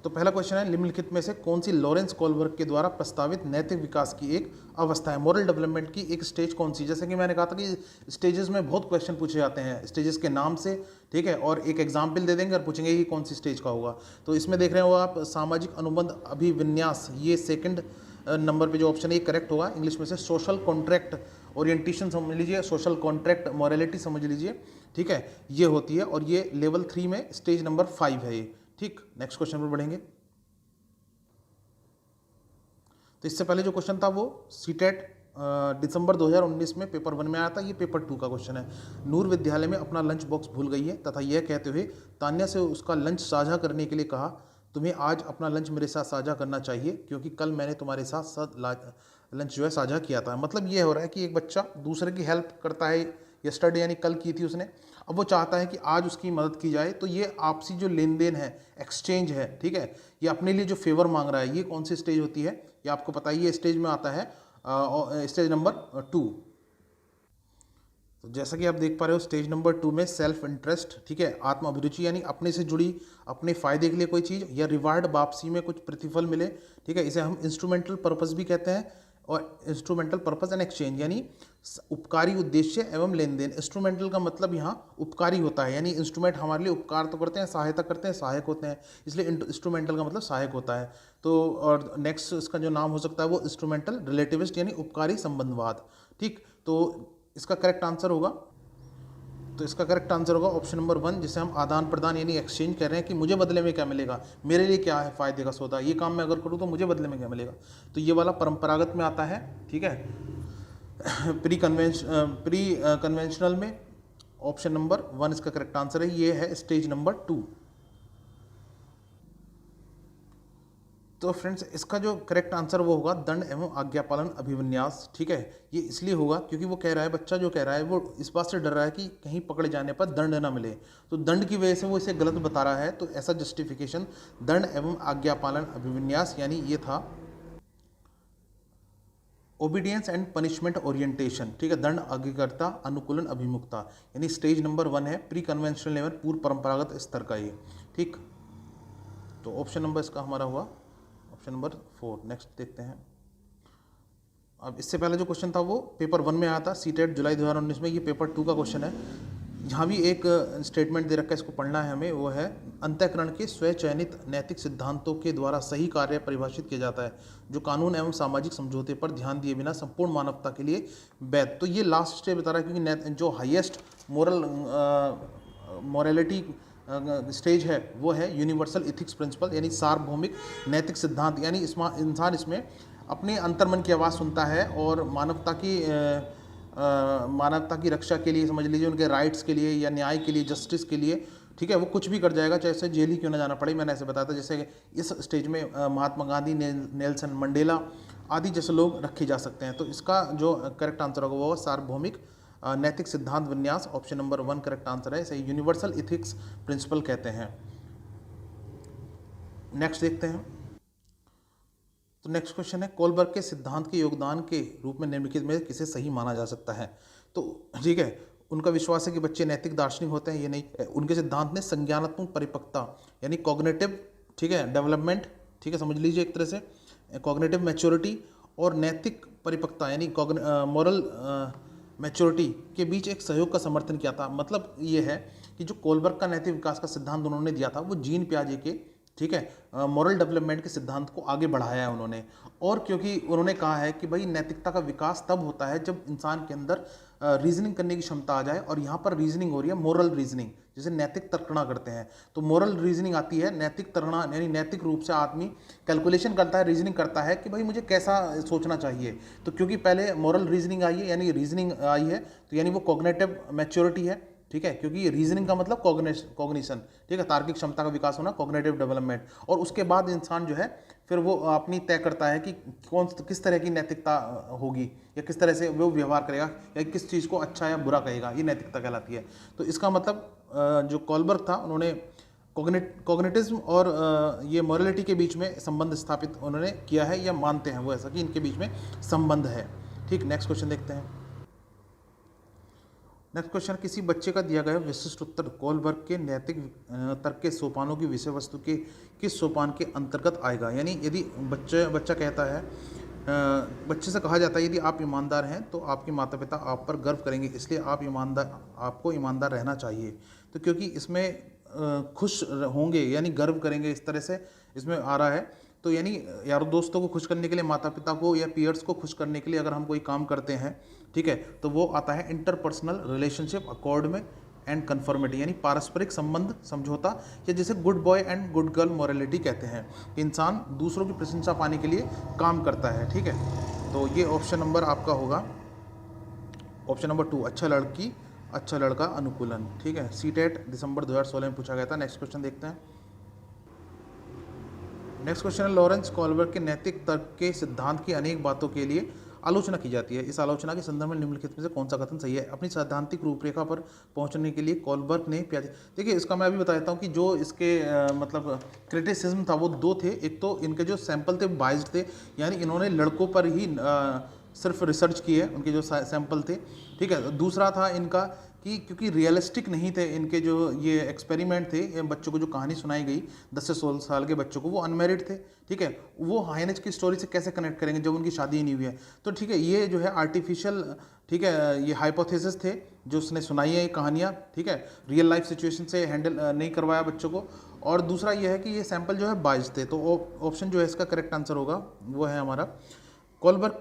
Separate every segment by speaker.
Speaker 1: तो पहला क्वेश्चन है, निम्नलिखित में से कौन सी लॉरेंस कोलबर्ग के द्वारा प्रस्तावित नैतिक विकास की एक अवस्था है? मोरल डेवलपमेंट की एक स्टेज कौन सी? जैसे कि मैंने कहा था कि स्टेजेस में बहुत क्वेश्चन पूछे जाते हैं स्टेजेस के नाम से, ठीक है, और एक एग्जाम्पल दे देंगे और पूछेंगे कि कौन सी स्टेज का होगा। तो इसमें देख रहे हो आप, सामाजिक अनुबंध अभिविन्यास, ये सेकंड नंबर पे जो ऑप्शन है ये करेक्ट होगा। इंग्लिश में से सोशल कॉन्ट्रैक्ट ओरिएंटेशन समझ लीजिए, सोशल कॉन्ट्रैक्ट मॉरलिटी समझ लीजिए, ठीक है, ये होती है, और ये लेवल 3 में स्टेज नंबर 5 है ये। ठीक, नेक्स्ट क्वेश्चन पर बढ़ेंगे। तो इससे पहले जो क्वेश्चन था वो सीटेट दिसंबर 2019 में पेपर 1 में आया था, ये पेपर 2 का क्वेश्चन है। नूर विद्यालय में अपना लंच बॉक्स भूल गई है तथा यह कहते हुए तान्या से उसका लंच साझा करने के लिए कहा, तुम्हें आज अपना लंच मेरे साथ साझा करना चाहिए क्योंकि कल मैंने तुम्हारे साथ लंच जो है साझा किया था। मतलब ये हो रहा है कि एक बच्चा दूसरे की हेल्प करता है, यस्टरडे यानी कल की थी उसने, अब वो चाहता है कि आज उसकी मदद की जाए। तो ये आपसी जो लेन देन है, एक्सचेंज है, ठीक है, ये अपने लिए जो फेवर मांग रहा है, ये कौन सी स्टेज होती है? ये आपको पता ही है, स्टेज में आता है स्टेज नंबर 2। तो जैसा कि आप देख पा रहे हो स्टेज नंबर 2 में सेल्फ इंटरेस्ट, ठीक है, आत्म अभिरुचि यानी अपने से जुड़ी, अपने फायदे के लिए कोई चीज़, या रिवार्ड वापसी में कुछ प्रतिफल मिले, ठीक है, इसे हम इंस्ट्रूमेंटल पर्पस भी कहते हैं, और इंस्ट्रूमेंटल पर्पस एंड एक्सचेंज यानी उपकारी उद्देश्य एवं लेन देन। इंस्ट्रूमेंटल का मतलब यहाँ उपकारी होता है, यानी इंस्ट्रूमेंट हमारे लिए उपकार तो करते हैं, सहायता करते हैं, सहायक होते हैं, इसलिए इंस्ट्रूमेंटल का मतलब सहायक होता है। तो और नेक्स्ट इसका जो नाम हो सकता है वो इंस्ट्रूमेंटल रिलेटिविस्ट यानी उपकारी संबंधवाद। ठीक, तो इसका करेक्ट आंसर होगा, तो इसका करेक्ट आंसर होगा ऑप्शन नंबर 1, जिसे हम आदान प्रदान यानी एक्सचेंज कह रहे हैं कि मुझे बदले में क्या मिलेगा, मेरे लिए क्या है फायदे का सौदा, ये काम मैं अगर करूँ तो मुझे बदले में क्या मिलेगा। तो ये वाला परंपरागत में आता है, ठीक है। प्री कन्वेंशनल में ऑप्शन नंबर 1 इसका करेक्ट आंसर है, ये है स्टेज नंबर 2। तो फ्रेंड्स इसका जो करेक्ट आंसर वो होगा दंड एवं आज्ञापालन अभिविन्यास, ठीक है। ये इसलिए होगा क्योंकि वो कह रहा है, बच्चा जो कह रहा है वो इस बात से डर रहा है कि कहीं पकड़े जाने पर दंड ना मिले, तो दंड की वजह से वो इसे गलत बता रहा है। तो ऐसा जस्टिफिकेशन दंड एवं आज्ञापालन अभिविन्यास यानी ये था ओबीडियंस एंड पनिशमेंट ओरिएंटेशन, ठीक है, दंड आज्ञाकारिता अनुकूलन अभिमुखता, यानी स्टेज नंबर 1 है, प्री कन्वेंशनल लेवल, पूर्व परंपरागत स्तर का ये। ठीक, तो ऑप्शन नंबर इसका हमारा हुआ ऑप्शन नंबर 4। नेक्स्ट देखते हैं। अब इससे पहले जो क्वेश्चन था वो पेपर 1 में आया था, सीटेट जुलाई 2019 में, ये पेपर 2 का क्वेश्चन है। यहाँ भी एक स्टेटमेंट दे रखा है, इसको पढ़ना है हमें, वो है अंतःकरण के स्वचयनित नैतिक सिद्धांतों के द्वारा सही कार्य परिभाषित किया जाता है जो कानून एवं सामाजिक समझौते पर ध्यान दिए बिना संपूर्ण मानवता के लिए वैध। तो ये लास्ट स्टेज बता रहा है क्योंकि जो हाईएस्ट मोरलिटी स्टेज है वो है यूनिवर्सल इथिक्स प्रिंसिपल यानी सार्वभौमिक नैतिक सिद्धांत, यानी इंसान इसमें अपने अंतर्मन की आवाज़ सुनता है और मानवता की रक्षा के लिए, समझ लीजिए उनके राइट्स के लिए या न्याय के लिए, जस्टिस के लिए, ठीक है, वो कुछ भी कर जाएगा, चाहे उसे जेल ही क्यों ना जाना पड़े। मैंने ऐसे बताया था, जैसे इस स्टेज में महात्मा गांधी, नेल्सन मंडेला आदि जैसे लोग रखे जा सकते हैं। तो इसका जो करेक्ट आंसर होगा वो सार्वभौमिक नैतिक सिद्धांत विन्यास, ऑप्शन नंबर 1 करेक्ट आंसर है, इसे यूनिवर्सल इथिक्स प्रिंसिपल कहते हैं। नेक्स्ट देखते हैं। तो नेक्स्ट क्वेश्चन है, कोलबर्ग के सिद्धांत के योगदान के रूप में निम्नलिखित में किसे सही माना जा सकता है? तो ठीक है, उनका विश्वास है कि बच्चे नैतिक दार्शनिक होते हैं, ये नहीं। उनके सिद्धांत ने संज्ञानात्मक परिपक्वता यानी कॉग्निटिव, ठीक है, डेवलपमेंट, ठीक है, समझ लीजिए एक तरह से कॉग्निटिव मैच्योरिटी और नैतिक परिपक्वता यानी मॉरल मैच्योरिटी के बीच एक सहयोग का समर्थन किया था। मतलब ये है कि जो कोलबर्ग का नैतिक विकास का सिद्धांत उन्होंने दिया था वो जीन पियाजे के, ठीक है, मॉरल डेवलपमेंट के सिद्धांत को आगे बढ़ाया है उन्होंने। और क्योंकि उन्होंने कहा है कि भाई नैतिकता का विकास तब होता है जब इंसान के अंदर रीजनिंग करने की क्षमता आ जाए, और यहाँ पर रीजनिंग हो रही है मोरल रीजनिंग, जिसे नैतिक तर्कणा करते हैं। तो मोरल रीजनिंग आती है, नैतिक तर्कणा यानी नैतिक रूप से आदमी कैलकुलेशन करता है, रीजनिंग करता है कि भाई मुझे कैसा सोचना चाहिए। तो क्योंकि पहले मोरल रीजनिंग आई है यानी रीजनिंग आई है, तो यानी वो कॉग्निटिव मैच्योरिटी है, ठीक है, क्योंकि रीजनिंग का मतलब कॉग्निशन, ठीक है, तार्किक क्षमता का विकास होना, कॉग्निटिव डेवलपमेंट। और उसके बाद इंसान जो है फिर वो अपनी तय करता है कि किस तरह की नैतिकता होगी या किस तरह से वो व्यवहार करेगा या किस चीज़ को अच्छा या बुरा कहेगा, ये नैतिकता कहलाती है। तो इसका मतलब जो कोलबर्ग था उन्होंने कॉग्निटिज्म और ये मॉरलिटी के बीच में संबंध स्थापित उन्होंने किया है या मानते हैं वो ऐसा कि इनके बीच में संबंध है। ठीक, नेक्स्ट क्वेश्चन देखते हैं। नेक्स्ट क्वेश्चन, किसी बच्चे का दिया गया विशिष्ट उत्तर कोलबर्ग के नैतिक तर्क के सोपानों की विषय वस्तु के किस सोपान के अंतर्गत आएगा। यानी यदि बच्चा कहता है, बच्चे से कहा जाता है यदि आप ईमानदार हैं तो आपके माता पिता आप पर गर्व करेंगे, इसलिए आपको ईमानदार रहना चाहिए। तो क्योंकि इसमें खुश होंगे यानी गर्व करेंगे, इस तरह से इसमें आ रहा है। तो यानी यारों दोस्तों को खुश करने के लिए, माता पिता को या पीयर्स को खुश करने के लिए अगर हम कोई काम करते हैं, ठीक है, तो वो आता है इंटरपर्सनल रिलेशनशिप अकॉर्ड में एंड कन्फर्मिटी, यानी पारस्परिक संबंध समझौता, या जिसे good boy and good girl morality कहते हैं। इंसान दूसरों की प्रशंसा पाने के लिए काम करता है, ठीक है। तो ये ऑप्शन नंबर आपका होगा ऑप्शन नंबर 2, अच्छा लड़का अनुकूलन, ठीक है। सीटेट दिसंबर 2016 में पूछा गया था। नेक्स्ट क्वेश्चन देखते हैं। नेक्स्ट क्वेश्चन है, लॉरेंस कोलबर्ग के नैतिक तर्क के सिद्धांत की अनेक बातों के लिए आलोचना की जाती है। इस आलोचना के संदर्भ में निम्नलिखित में से कौन सा कथन सही है। अपनी सैद्धांतिक रूपरेखा पर पहुंचने के लिए कोलबर्ग ने देखिए, इसका मैं अभी बता देता हूँ कि जो इसके मतलब क्रिटिसिज्म था वो दो थे। एक तो इनके जो सैंपल थे बाइज्ड थे, यानी इन्होंने लड़कों पर ही सिर्फ रिसर्च की है, उनके जो सैंपल थे, ठीक है। दूसरा था इनका कि क्योंकि रियलिस्टिक नहीं थे इनके जो ये एक्सपेरिमेंट थे, ये बच्चों को जो कहानी सुनाई गई 10 से 16 साल के बच्चों को, वो अनमेरिड थे, ठीक है। वो हाइनेज की स्टोरी से कैसे कनेक्ट करेंगे जब उनकी शादी ही नहीं हुई है। तो ठीक है, ये जो है आर्टिफिशियल, ठीक है, ये हाइपोथेसिस थे जो उसने सुनाई है ये कहानियाँ, ठीक है। रियल लाइफ सिचुएशन से हैंडल नहीं करवाया बच्चों को। और दूसरा ये है कि ये सैंपल जो है बाइज्ड थे। तो ऑप्शन जो है इसका करेक्ट आंसर होगा वो है हमारा कोलबर्ग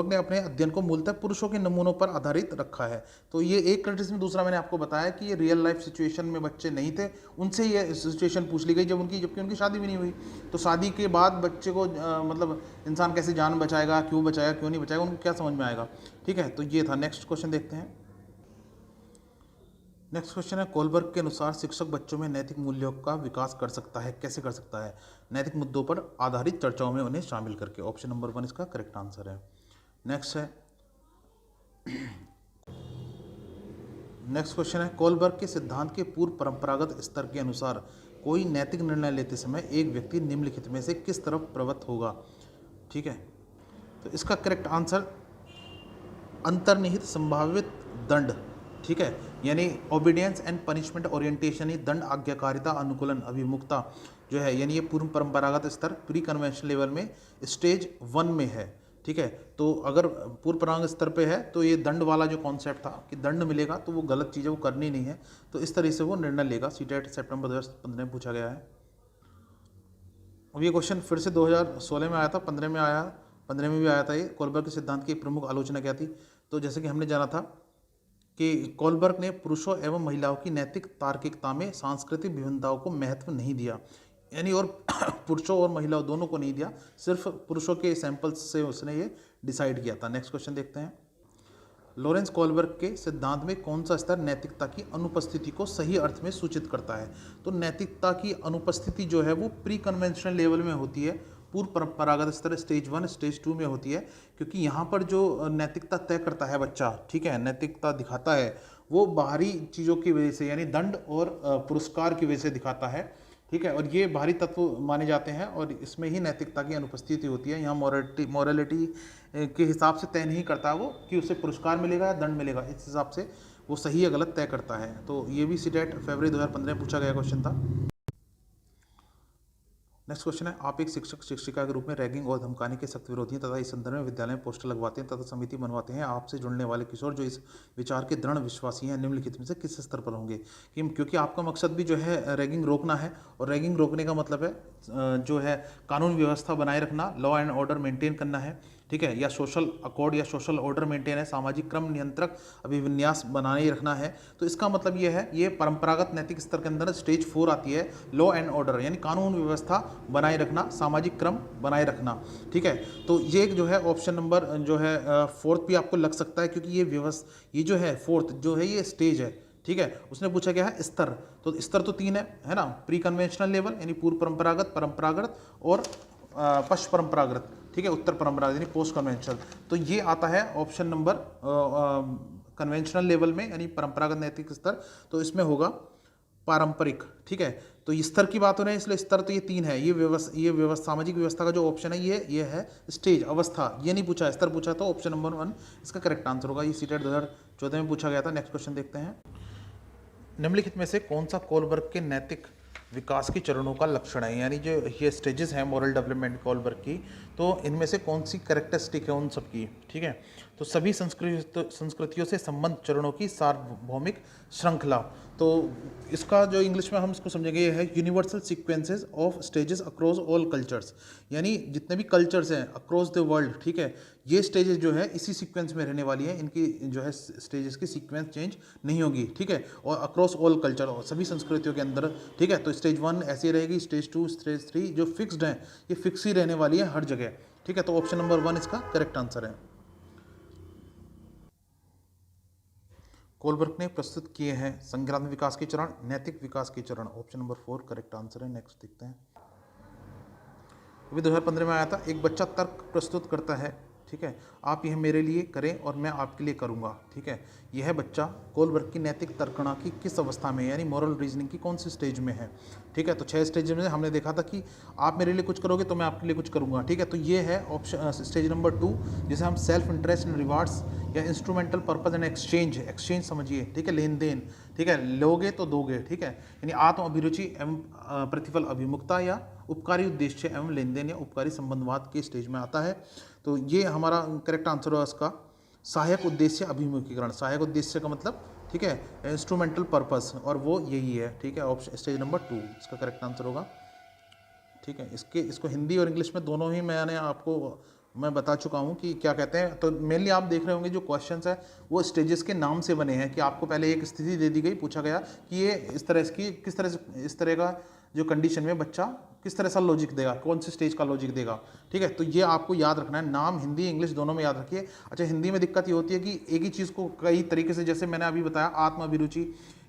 Speaker 1: ने अपने अध्ययन को मूलतः पुरुषों के नमूनों पर आधारित रखा है। तो ये एक क्रिटिसिज्म। दूसरा मैंने आपको बताया कि ये रियल लाइफ सिचुएशन में बच्चे नहीं थे, उनसे ये सिचुएशन पूछ ली गई जबकि उनकी शादी भी नहीं हुई। तो शादी के बाद बच्चे को मतलब इंसान कैसे जान बचाएगा, क्यों बचाएगा, क्यों नहीं बचाएगा, उनको क्या समझ में आएगा, ठीक है। तो ये था। नेक्स्ट क्वेश्चन देखते हैं। नेक्स्ट क्वेश्चन है, कोलबर्ग के अनुसार शिक्षक बच्चों में नैतिक मूल्यों का विकास कर सकता है, कैसे कर सकता है। नैतिक मुद्दों पर आधारित चर्चाओं में उन्हें शामिल करके। ऑप्शन नंबर 1 इसका करेक्ट आंसर है। नेक्स्ट क्वेश्चन है, कोलबर्ग के सिद्धांत के पूर्व परंपरागत स्तर के अनुसार कोई नैतिक निर्णय लेते समय एक व्यक्ति निम्नलिखित में से किस तरफ प्रवृत्त होगा, ठीक है। तो इसका करेक्ट आंसर अंतर्निहित संभावित दंड, ठीक है, यानी ओबीडियंस एंड पनिशमेंट ओरिएंटेशन, ही दंड आज्ञाकारिता अनुकूलन अभिमुखता जो है, यानी ये पूर्व परंपरागत स्तर प्री कन्वेंशन लेवल में स्टेज 1 में है, ठीक है। तो अगर पूर्व परंपरागत स्तर पे है तो ये दंड वाला जो कॉन्सेप्ट था कि दंड मिलेगा तो वो गलत चीज़ है, वो करनी नहीं है, तो इस तरह से वो निर्णय लेगा। सीटेट सितंबर 2015 में पूछा गया है। अब ये क्वेश्चन फिर से 2016 में आया था, 15 में आया, 15 में भी आया था। ये कोलबर्ग के सिद्धांत की प्रमुख आलोचना क्या थी। तो जैसे कि हमने जाना था कि कोलबर्ग ने पुरुषों एवं महिलाओं की नैतिक तार्किकता में सांस्कृतिक विभिन्नताओं को महत्व नहीं दिया, यानी और पुरुषों और महिलाओं दोनों को नहीं दिया, सिर्फ पुरुषों के सैंपल्स से उसने ये डिसाइड किया था। नेक्स्ट क्वेश्चन देखते हैं। लॉरेंस कोलबर्ग के सिद्धांत में कौन सा स्तर नैतिकता की अनुपस्थिति को सही अर्थ में सूचित करता है। तो नैतिकता की अनुपस्थिति जो है वो प्री कन्वेंशनल लेवल में होती है, पूर्व परंपरागत स्तर स्टेज 1 स्टेज 2 में होती है, क्योंकि यहाँ पर जो नैतिकता तय करता है बच्चा, ठीक है, नैतिकता दिखाता है, वो बाहरी चीज़ों की वजह से यानी दंड और पुरस्कार की वजह से दिखाता है, ठीक है। और ये बाहरी तत्व माने जाते हैं और इसमें ही नैतिकता की अनुपस्थिति होती है। यहाँ मॉरलिटी के हिसाब से तय नहीं करता वो कि उसे पुरस्कार मिलेगा या दंड मिलेगा, इस हिसाब से वो सही या गलत तय करता है। तो ये भी सीटेट फरवरी 2015 में पूछा गया क्वेश्चन था। नेक्स्ट क्वेश्चन है, आप एक शिक्षक शिक्षिका के रूप में रैगिंग और धमकाने के सख्त विरोधी हैं तथा इस संदर्भ में विद्यालय में पोस्टर लगवाते हैं तथा समिति बनवाते हैं। आपसे जुड़ने वाले किशोर जो इस विचार के दृढ़ विश्वासी हैं निम्नलिखित में से किस स्तर पर होंगे। क्योंकि आपका मकसद भी जो है रैगिंग रोकना है, और रैगिंग रोकने का मतलब है जो है कानून व्यवस्था बनाए रखना, लॉ एंड ऑर्डर मेंटेन करना है, ठीक है, या सोशल अकॉर्ड या सोशल ऑर्डर मेंटेन है, सामाजिक क्रम नियंत्रक अभिविन्यास बनाए ही रखना है। तो इसका मतलब ये है, ये परंपरागत नैतिक स्तर के अंदर स्टेज 4 आती है, लॉ एंड ऑर्डर यानी कानून व्यवस्था बनाए रखना, सामाजिक क्रम बनाए रखना, ठीक है। तो ये जो है ऑप्शन नंबर जो है 4th भी आपको लग सकता है, क्योंकि ये जो है 4th जो है ये स्टेज है, ठीक है। उसने पूछा क्या है स्तर, तो स्तर तो 3 है ना, प्री कन्वेंशनल लेवल यानी पूर्व परंपरागत, परंपरागत और पश्च परंपरागत, ठीक है, उत्तर परंपरागत यानी पोस्ट कन्वेंशनल। तो ये आता है ऑप्शन नंबर कन्वेंशनल लेवल में यानी परंपरागत नैतिक स्तर। तो इसमें होगा पारंपरिक, ठीक है। तो ये स्तर की बात हो रही है, इसलिए स्तर तो ये 3 है। ये व्यवस्था, सामाजिक व्यवस्था का जो ऑप्शन है ये है स्टेज, अवस्था। ये नहीं पूछा, स्तर पूछा, तो ऑप्शन नंबर 1 इसका करेक्ट आंसर होगा। ये सीटेट 2014 में पूछा गया था। नेक्स्ट क्वेश्चन देखते हैं। निम्नलिखित में से कौन सा कोलबर्ग के नैतिक विकास के चरणों का लक्षण है, यानी जो ये स्टेजेस हैं मॉरल डेवलपमेंट कोलबर्ग की, तो इनमें से कौन सी कैरेक्टरिस्टिक है उन सब की, ठीक है। तो सभी संस्कृतियों से संबंध चरणों की सार्वभौमिक श्रृंखला। तो इसका जो इंग्लिश में हम इसको समझेंगे ये है universal sequences of stages across all cultures, यानी जितने भी कल्चर्स हैं अक्रॉस द वर्ल्ड, ठीक है, ये स्टेजेस जो है इसी सीक्वेंस में रहने वाली है। इनकी जो है स्टेजेस की सीक्वेंस चेंज नहीं होगी, ठीक है, और अक्रॉस ऑल कल्चर, और सभी संस्कृतियों के अंदर, ठीक है। तो स्टेज 1 ऐसी रहेगी, स्टेज 2, स्टेज 3 जो फिक्स्ड है ये फिक्स ही रहने वाली है हर जगह, ठीक है। तो ऑप्शन नंबर 1 इसका करेक्ट आंसर है। कोलबर्ग ने प्रस्तुत किए हैं संज्ञानात्मक विकास के चरण, नैतिक विकास के चरण। ऑप्शन नंबर 4 करेक्ट आंसर है। नेक्स्ट देखते हैं। अभी 2015 में आया था। एक बच्चा तर्क प्रस्तुत करता है, ठीक है, आप यह मेरे लिए करें और मैं आपके लिए करूंगा, ठीक है। यह बच्चा कोलबर्ग की नैतिक तर्कणा की किस अवस्था में, यानी मोरल रीजनिंग की कौन सी स्टेज में है, ठीक है। तो 6 स्टेज में हमने देखा था कि आप मेरे लिए कुछ करोगे तो मैं आपके लिए कुछ करूंगा, ठीक है। तो ये है ऑप्शन स्टेज नंबर 2, जिसे हम सेल्फ इंटरेस्ट एंड रिवार्ड्स या इंस्ट्रूमेंटल पर्पज एंड एक्सचेंज समझिए, ठीक है, लेन देन, ठीक है, लोगे तो दोगे, ठीक है, यानी आत्म अभिरुचि एवं प्रतिफल अभिमुखता या उपकारी उद्देश्य एवं लेन देन या उपकारी संबंधवाद के स्टेज में आता है। तो ये हमारा करेक्ट आंसर होगा इसका सहायक उद्देश्य अभिमुखीकरण। सहायक उद्देश्य का मतलब, ठीक है, इंस्ट्रूमेंटल पर्पस, और वो यही है, ठीक है। ऑप्शन स्टेज नंबर 2 इसका करेक्ट आंसर होगा, ठीक है। इसको हिंदी और इंग्लिश में दोनों ही मैंने आपको मैं बता चुका हूँ कि क्या कहते हैं। तो मेनली आप देख रहे होंगे जो क्वेश्चंस है वो स्टेजेस के नाम से बने हैं, कि आपको पहले एक स्थिति दे दी गई, पूछा गया कि ये इस तरह का जो कंडीशन में बच्चा किस तरह सा लॉजिक देगा, कौन से स्टेज का लॉजिक देगा, ठीक है। तो ये आपको याद रखना है, नाम हिंदी इंग्लिश दोनों में याद रखिए। अच्छा, हिंदी में दिक्कत ये होती है कि एक ही चीज़ को कई तरीके से, जैसे मैंने अभी बताया आत्म अभिरुचि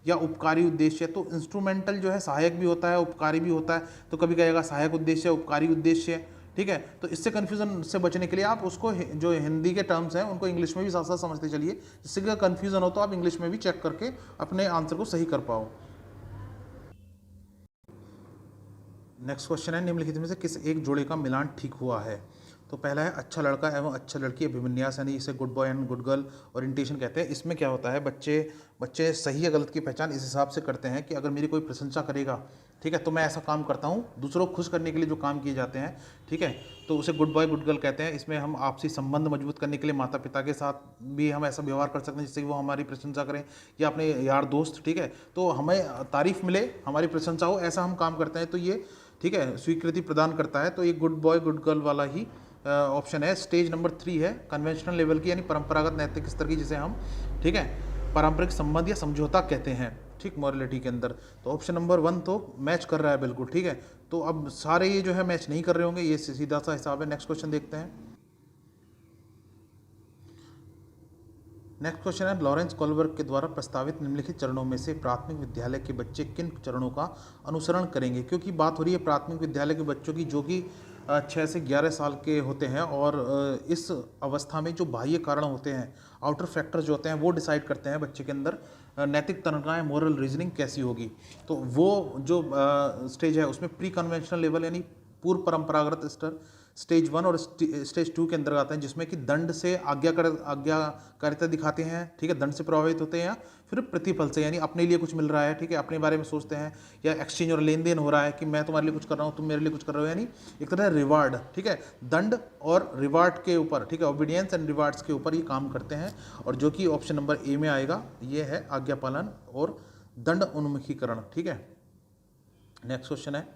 Speaker 1: या उपकारी उद्देश्य, तो इंस्ट्रूमेंटल जो है सहायक भी होता है उपकारी भी होता है। तो कभी कहेगा सहायक उद्देश्य उपकारी उद्देश्य, ठीक है। तो इससे कन्फ्यूजन से बचने के लिए आप उसको जो हिंदी के टर्म्स हैं उनको इंग्लिश में भी साथ साथ समझते चलिए, जिससे कि कन्फ्यूजन हो तो आप इंग्लिश में भी चेक करके अपने आंसर को सही कर पाओ। नेक्स्ट क्वेश्चन है, निम्नलिखित में से किस एक जोड़े का मिलान ठीक हुआ है। तो पहला है अच्छा लड़का एवं अच्छा लड़की अभिविन्यास, यानी इसे good boy and good girl orientation कहते हैं। इसमें क्या होता है, बच्चे सही या गलत की पहचान इस हिसाब से करते हैं कि अगर मेरी कोई प्रशंसा करेगा, ठीक है, तो मैं ऐसा काम करता हूँ। दूसरों को खुश करने के लिए जो काम किए जाते हैं, ठीक है, तो उसे गुड बॉय गुड गर्ल कहते हैं। इसमें हम आपसी संबंध मजबूत करने के लिए माता पिता के साथ भी हम ऐसा व्यवहार कर सकते हैं जिससे कि वो हमारी प्रशंसा करें, या अपने यार दोस्त, ठीक है, तो हमें तारीफ मिले, हमारी प्रशंसा हो, ऐसा हम काम करते हैं। तो ये, ठीक है, स्वीकृति प्रदान करता है। तो ये गुड बॉय गुड गर्ल वाला ही ऑप्शन है। स्टेज नंबर 3 है कन्वेंशनल लेवल की, यानी परंपरागत नैतिक स्तर की, जिसे हम, ठीक है, पारंपरिक संबंध या समझौता कहते हैं, ठीक, मॉरलिटी के अंदर। तो ऑप्शन नंबर 1 तो मैच कर रहा है बिल्कुल, ठीक है। तो अब सारे ये जो है मैच नहीं कर रहे होंगे, ये सीधा सा हिसाब है। नेक्स्ट क्वेश्चन देखते हैं। नेक्स्ट क्वेश्चन है, लॉरेंस कोलबर्ग के द्वारा प्रस्तावित निम्नलिखित चरणों में से प्राथमिक विद्यालय के बच्चे किन चरणों का अनुसरण करेंगे। क्योंकि बात हो रही है प्राथमिक विद्यालय के बच्चों की, जो कि 6 से 11 साल के होते हैं, और इस अवस्था में जो बाह्य कारण होते हैं, आउटर फैक्टर्स जो होते हैं, वो डिसाइड करते हैं बच्चे के अंदर नैतिक तर्कणाएं, मोरल रीजनिंग कैसी होगी। तो वो जो स्टेज है उसमें प्री कन्वेंशनल लेवल, यानी पूर्व परंपरागत स्तर, स्टेज 1 और स्टेज 2 के अंदर आते हैं, जिसमें कि दंड से आज्ञाकारिता दिखाते हैं, ठीक है, दंड से प्रभावित होते हैं, या फिर प्रतिफल से, यानी अपने लिए कुछ मिल रहा है, ठीक है, अपने बारे में सोचते हैं, या एक्सचेंज और लेन देन हो रहा है कि मैं तुम्हारे लिए कुछ कर रहा हूँ, तुम मेरे लिए कुछ कर रहे हो, यानी एक तरह रिवार्ड, ठीक है, दंड और रिवार्ड के ऊपर, ठीक है, ओबीडियंस एंड रिवार्ड्स के ऊपर ये काम करते हैं। और जो कि ऑप्शन नंबर ए में आएगा, ये है आज्ञा पालन और दंड उन्मुखीकरण, ठीक है। नेक्स्ट क्वेश्चन है,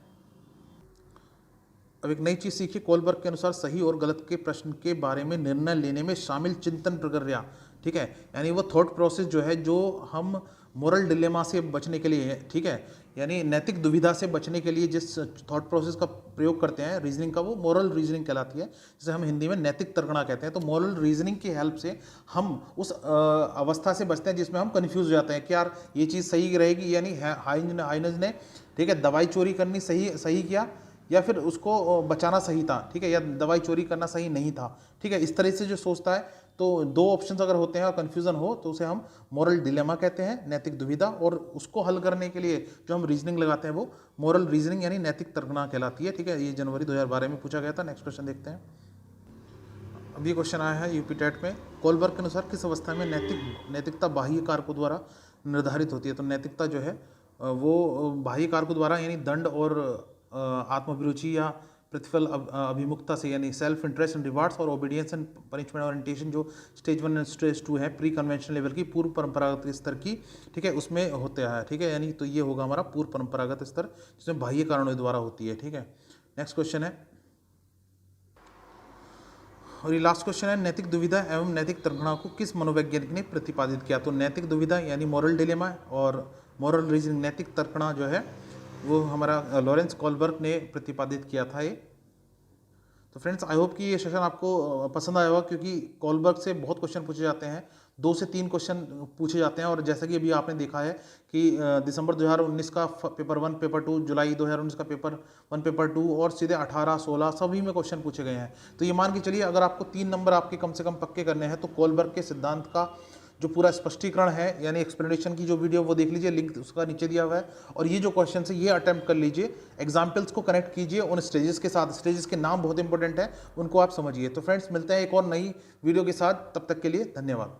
Speaker 1: अब एक नई चीज़ सीखिए। कोलबर्ग के अनुसार सही और गलत के प्रश्न के बारे में निर्णय लेने में शामिल चिंतन प्रक्रिया, ठीक है, यानी वो थॉट प्रोसेस जो है, जो हम मोरल डिलेमा से बचने के लिए है, ठीक है, यानी नैतिक दुविधा से बचने के लिए जिस थॉट प्रोसेस का प्रयोग करते हैं रीजनिंग का, वो मोरल रीजनिंग कहलाती है, जिसे हम हिंदी में नैतिक तर्कणा कहते हैं। तो मोरल रीजनिंग की हेल्प से हम उस अवस्था से बचते हैं जिसमें हम कन्फ्यूज हो जाते हैं कि यार ये चीज़ सही रहेगी, यानी हाइनज ने, ठीक है, दवाई चोरी करनी सही किया, या फिर उसको बचाना सही था, ठीक है, या दवाई चोरी करना सही नहीं था, ठीक है, इस तरह से जो सोचता है, तो दो ऑप्शंस अगर होते हैं और कन्फ्यूज़न हो तो उसे हम मोरल डिलेमा कहते हैं, नैतिक दुविधा, और उसको हल करने के लिए जो हम रीजनिंग लगाते हैं वो मोरल रीजनिंग यानी नैतिक तर्कना कहलाती है। ठीक है, ये जनवरी 2012 में पूछा गया था। नेक्स्ट क्वेश्चन देखते हैं। अब ये क्वेश्चन आया है यूपी टेट में, कोलबर्ग के अनुसार किस अवस्था में नैतिकता बाह्य कारकों द्वारा निर्धारित होती है। तो नैतिकता जो है वो बाह्य कारकों द्वारा यानी दंड और आत्माभिरुचि या प्रतिफल अभिमुखता से, यानी सेल्फ इंटरेस्ट एंड रिवार्ड्स और ओबीडियंस एंड पनिशमेंट ओरिएंटेशन, जो स्टेज 1 एंड स्टेज 2 है, प्री कन्वेंशनल लेवल की, पूर्व परंपरागत स्तर की, ठीक है, उसमें होता है। ठीक है, यानी तो ये होगा हमारा पूर्व परंपरागत स्तर, जिसमें बाह्य कारणों द्वारा होती है। ठीक है, नेक्स्ट क्वेश्चन है, और ये लास्ट क्वेश्चन है, नैतिक दुविधा एवं नैतिक तर्कणा को किस मनोवैज्ञानिक ने प्रतिपादित किया। तो नैतिक दुविधा यानी मॉरल डिलेमा और मॉरल रीजनिंग नैतिक तर्कणा जो है वो हमारा लॉरेंस कोलबर्ग ने प्रतिपादित किया था ये। तो फ्रेंड्स, आई होप कि ये सेशन आपको पसंद आया होगा, क्योंकि कोलबर्ग से बहुत क्वेश्चन पूछे जाते हैं, 2 से 3 क्वेश्चन पूछे जाते हैं। और जैसा कि अभी आपने देखा है कि दिसंबर 2019 का पेपर 1, पेपर 2, जुलाई 2019 का पेपर 1, पेपर 2 और सीधे 18, 16 सभी में क्वेश्चन पूछे गए हैं। तो ये मान के चलिए, अगर आपको 3 नंबर आपके कम से कम पक्के करने हैं तो कोलबर्ग के सिद्धांत का जो पूरा स्पष्टीकरण है यानी एक्सप्लेनेशन की जो वीडियो वो देख लीजिए, लिंक उसका नीचे दिया हुआ है। और ये जो क्वेश्चन है ये अटेम्प्ट कर लीजिए, एग्जाम्पल्स को कनेक्ट कीजिए उन स्टेजेस के साथ, स्टेजेस के नाम बहुत इंपॉर्टेंट है, उनको आप समझिए। तो फ्रेंड्स, मिलते हैं एक और नई वीडियो के साथ, तब तक के लिए धन्यवाद।